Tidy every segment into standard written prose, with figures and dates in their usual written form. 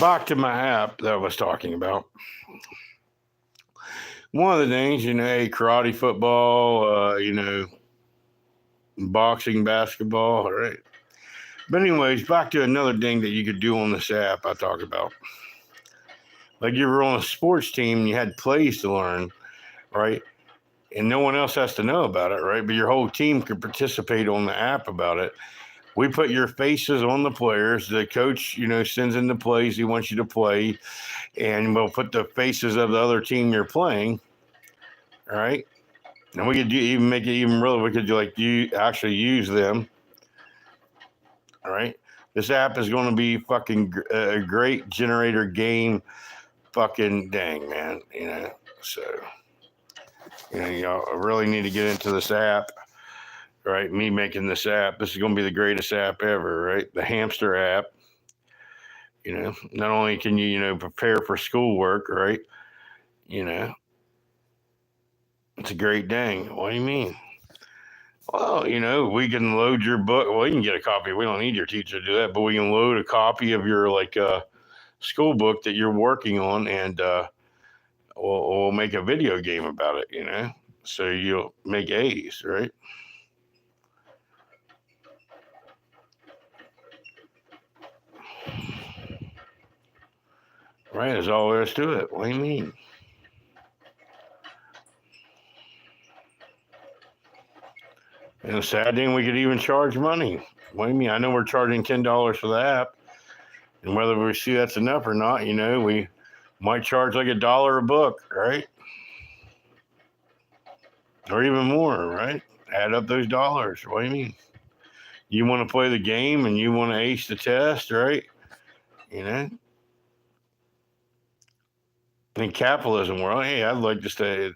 back to my app that I was talking about. One of the things, hey, karate, football, boxing, basketball, all right. But anyways, back to another thing that you could do on this app I talk about. Like you were on a sports team and you had plays to learn, right? And no one else has to know about it, right? But your whole team could participate on the app about it. We put your faces on the players. The coach, sends in the plays he wants you to play, and we'll put the faces of the other team you're playing. All right, and we could even make it even real. We could you actually use them. All right, this app is going to be fucking a great generator game. Fucking dang, man. So y'all really need to get into this app. Right, me making this app. This is going to be the greatest app ever. Right, the hamster app. Not only can you prepare for schoolwork, right? It's a great thing. What do you mean? Well, we can load your book. Well, you can get a copy. We don't need your teacher to do that, but we can load a copy of your school book that you're working on, and we'll make a video game about it. So you'll make A's, right? Right, that's all there is to it. What do you mean? And the sad thing, we could even charge money. What do you mean? I know we're charging $10 for the app, and whether we see that's enough or not, we might charge like $1 a book, right? Or even more, right? Add up those dollars. What do you mean? You want to play the game and you want to ace the test, right? In capitalism world, hey, I'd like to stay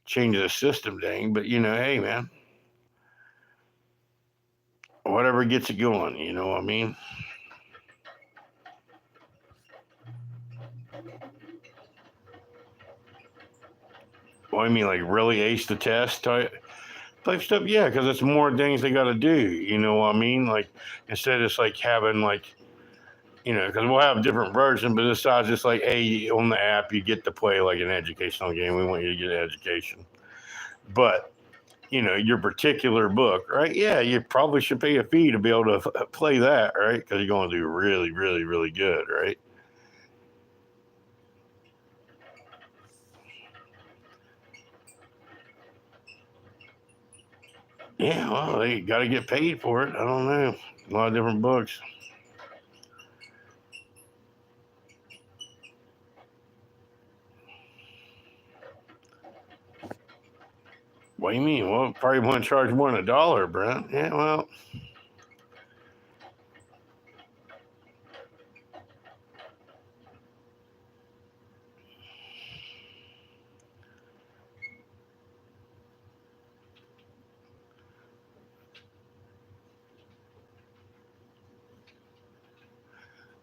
change the system thing, but hey, man, whatever gets it going, you know what I mean? What do you mean, like really ace the test type stuff? Yeah, because it's more things they got to do. You know what I mean? Like instead of just like having because we'll have different versions, but this side's just like, hey, on the app you get to play like an educational game. We want you to get an education, but your particular book, right? Yeah, you probably should pay a fee to be able to play that, right? Because you're going to do really, really, really good, right? Yeah, well, they got to get paid for it. I don't know. A lot of different books. What do you mean? Well, probably want to charge more than $1, Brent. Yeah, well.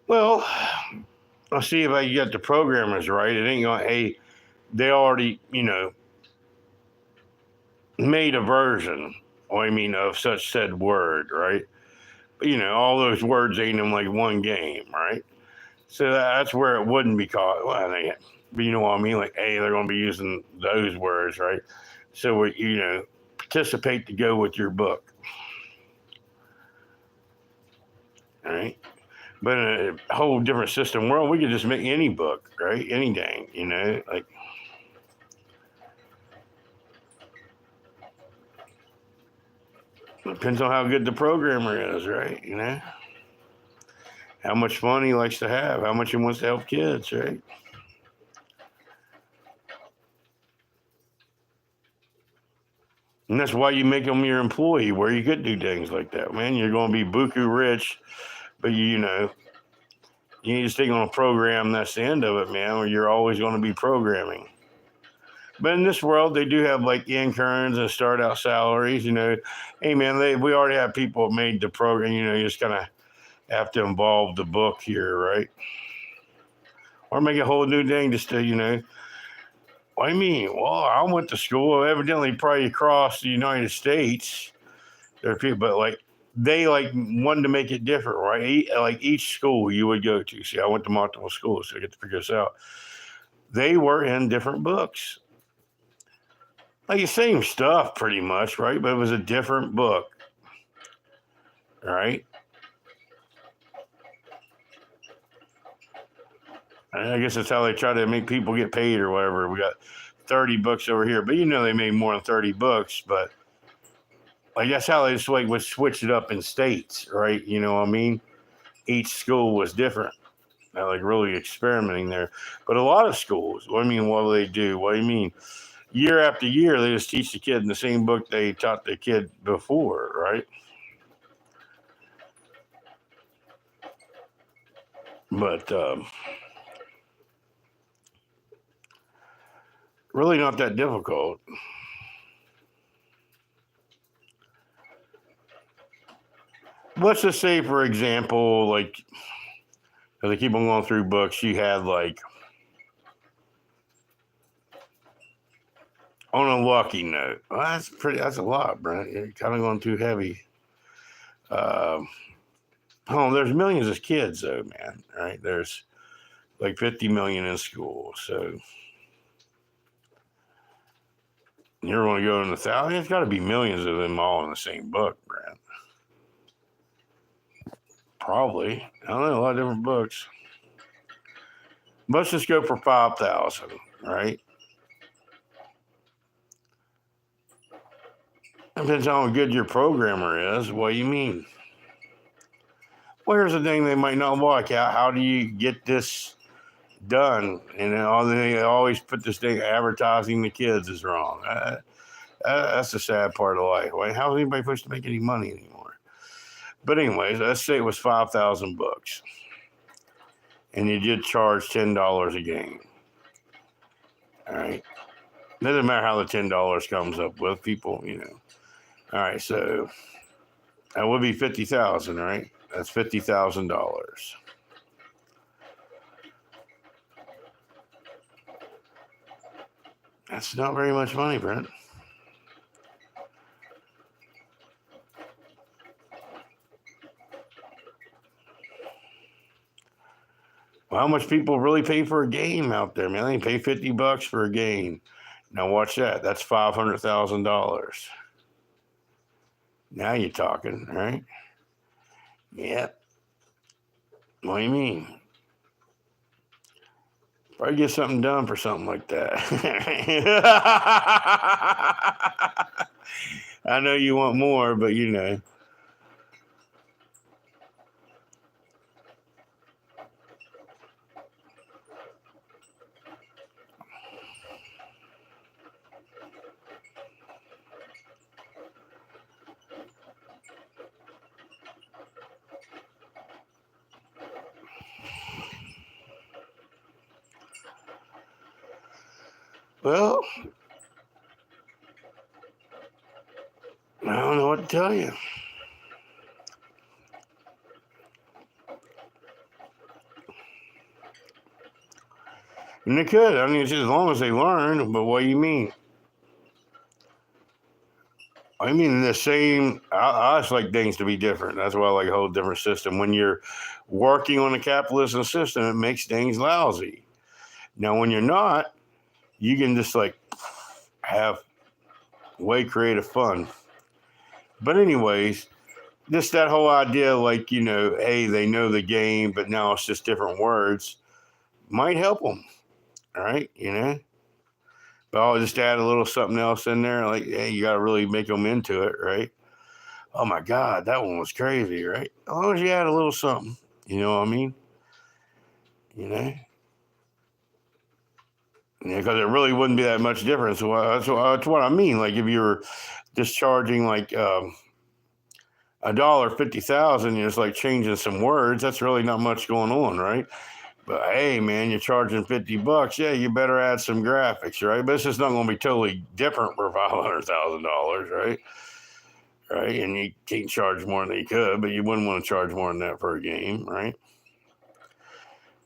Well, I'll see if I get the programmers right. It ain't going to, hey, they already, made a version, of such said word, right? But, all those words ain't in like one game, right? So that's where it wouldn't be called. Well, but you know what I mean? Like, hey, they're going to be using those words, right? So, participate to go with your book, all right? But in a whole different system world, we could just make any book, right? Any dang, like. Depends on how good the programmer is, right? How much fun he likes to have, how much he wants to help kids, right? And that's why you make them your employee, where you could do things like that, man. You're going to be buku rich, but you need to stick on a program. That's the end of it, man. Or you're always going to be programming. But in this world, they do have like interns and start out salaries. Hey man, we already have people made the program. You just kind of have to involve the book here, right? Or make a whole new thing just to. What do you mean? Well, I went to school, evidently, probably across the United States. There are people, but like they like wanted to make it different, right? Like each school you would go to. See, I went to multiple schools, so I get to figure this out. They were in different books, like the same stuff, pretty much, right? But it was a different book, right? And I guess that's how they try to make people get paid or whatever. We got 30 books over here, but they made more than 30 books, but like that's how they just like would switch it up in states, right? You know what I mean? Each school was different. They're like really experimenting there. But a lot of schools, what do they do? What do you mean? Year after year, they just teach the kid in the same book they taught the kid before, right? But really not that difficult. Let's just say, for example, like, as I keep on going through books, you had like, on a lucky note. Well, that's a lot, Brent. You're kind of going too heavy. There's millions of kids, though, man, right? There's like 50 million in school. So you're going to go in the thousand. It's got to be millions of them all in the same book, Brent. Probably. I don't know, a lot of different books. Let's just go for 5,000, right? Depends on how good your programmer is. What do you mean? Well, here's the thing they might not like. How do you get this done? And they always put this thing, advertising the kids is wrong. That's the sad part of life. How is anybody supposed to make any money anymore? But anyways, let's say it was 5,000 books. And you did charge $10 a game. All right. Doesn't matter how the $10 comes up with people, All right, so that would be 50,000, right? That's $50,000. That's not very much money, Brent. Well, how much people really pay for a game out there, man? They pay $50 for a game. Now watch that. That's $500,000. Now you're talking, right? Yep. What do you mean? Probably get something done for something like that. I know you want more, but Well, I don't know what to tell you. And they could. I mean, it's just as long as they learn. But what do you mean? I mean, the same. I just like things to be different. That's why I like a whole different system. When you're working on a capitalist system, it makes things lousy. Now, when you're not, you can just like have way creative fun. But anyways, just that whole idea, like hey, they know the game, but now it's just different words, might help them. All right, But I'll just add a little something else in there, like hey, you got to really make them into it, right? Oh my God, that one was crazy, right? As long as you add a little something, you know what I mean? Yeah, because it really wouldn't be that much difference. So that's what I mean. Like if you're just charging like $1.50,000, you're just like changing some words. That's really not much going on, right? But hey, man, you're charging $50. Yeah, you better add some graphics, right? But it's just not going to be totally different for $500,000, right? Right, and you can't charge more than you could, but you wouldn't want to charge more than that for a game, right?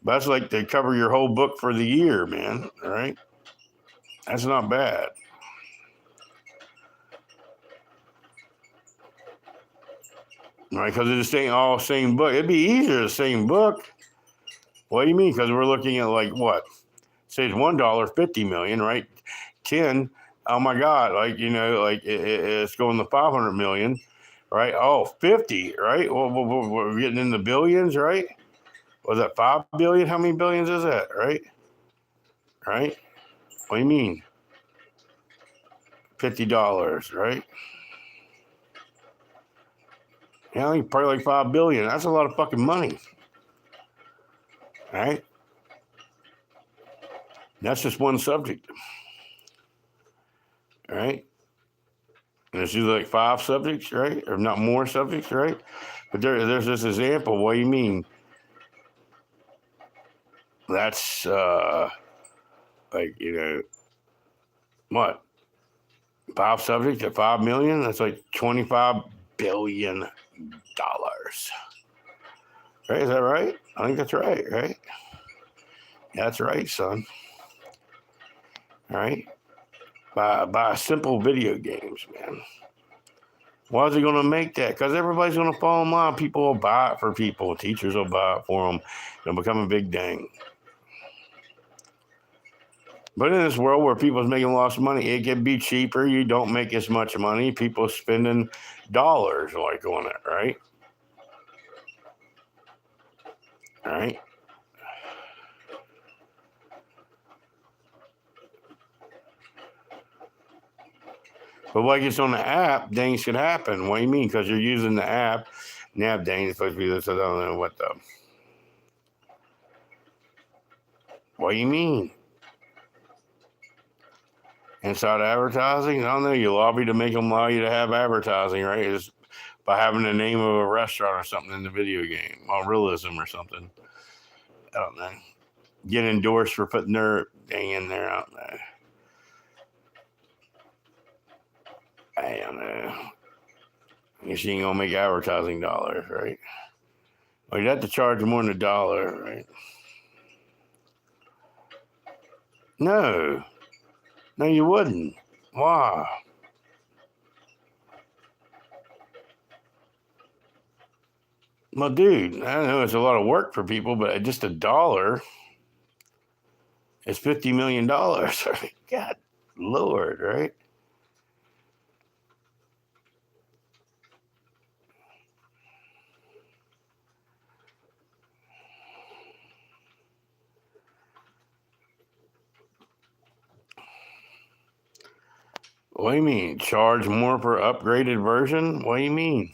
But that's like they cover your whole book for the year, man. All right, that's not bad. right? Because it's the same, all same book. It'd be easier the same book. What do you mean? Because we're looking at like what? Say it's $1, 50 million, right? 10. Oh my God! Like like it's going to 500 million, right? Oh, 50, right? Well, we're getting in the billions, right? Was that 5 billion? How many billions is that, right? Right? What do you mean? $50, right? Yeah, probably like 5 billion. That's a lot of fucking money, right? That's just one subject, right? And there's usually like 5 subjects, right? Or not more subjects, right? But there's this example. What do you mean? That's like what? 5 subjects at 5 million? That's like $25 billion. Right? Is that right? I think that's right, right? Yeah, that's right, son. All right. By simple video games, man. Why is he going to make that? Because everybody's going to fall in line. People will buy it for people. Teachers will buy it for them. It'll become a big thing. But in this world where people's making lots of money, it can be cheaper. You don't make as much money. People spending dollars like on it, right? All right. But like it's on the app, things could happen. What do you mean? Because you're using the app. Nav dang, it's supposed to be this. I don't know what the. What do you mean? Inside advertising? I don't know. You lobby to make them allow you to have advertising, right? It's by having the name of a restaurant or something in the video game, or realism or something. I don't know. Get endorsed for putting their thing in there. I don't know. I don't know. I guess you ain't gonna make advertising dollars, right? Well, you'd have to charge more than $1, right? No. No, you wouldn't. Why? Well, dude, I know it's a lot of work for people, but at just $1 is $50 million. Right? God, Lord, right? What do you mean? Charge more for upgraded version? What do you mean?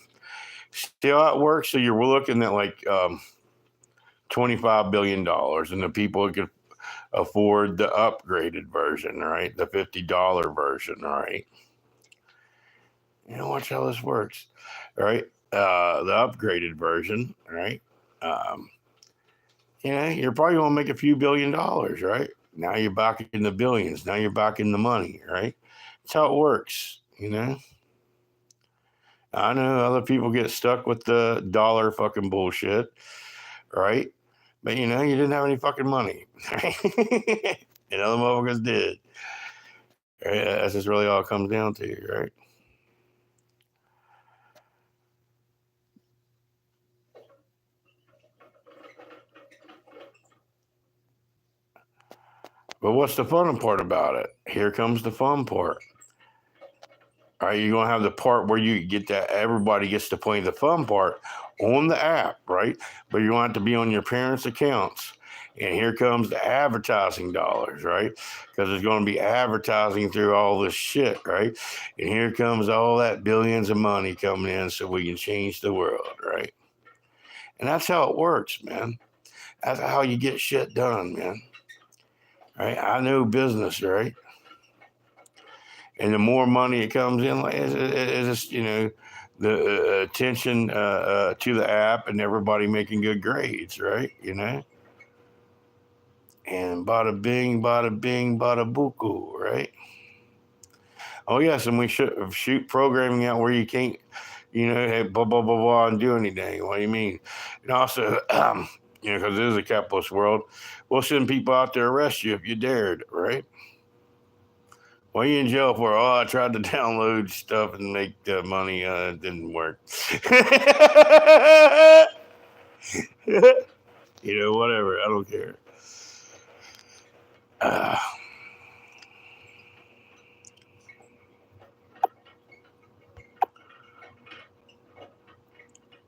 See how it works? So you're looking at like $25 billion, and the people could afford the upgraded version, right? The $50 version, right? Watch how this works, right? The upgraded version, right? Um, you're probably going to make a few $1 billion, right? Now you're back in the billions. Now you're back in the money, right? That's how it works, I know other people get stuck with the dollar fucking bullshit, right? But you didn't have any fucking money, right? And other motherfuckers did. Right? That's just really all it comes down to, right? But what's the fun part about it? Here comes the fun part. All right, you're gonna have the part where you get that everybody gets to play the fun part on the app, right? But you're gonna have to be on your parents' accounts. And here comes the advertising dollars, right? Because there's going to be advertising through all this shit, right? And here comes all that billions of money coming in so we can change the world, right? And that's how it works, man. That's how you get shit done, man. Right? I know business, right? And the more money it comes in, like it's just the attention to the app and everybody making good grades, right? And bada bing, bada buku, right? Oh yes, and we should shoot programming out where you can't, hey, blah blah blah blah and do anything. What do you mean? And also, because it is a capitalist world, we'll send people out to arrest you if you dared, right? What are you in jail for? Oh, I tried to download stuff and make money. It didn't work. Whatever. I don't care.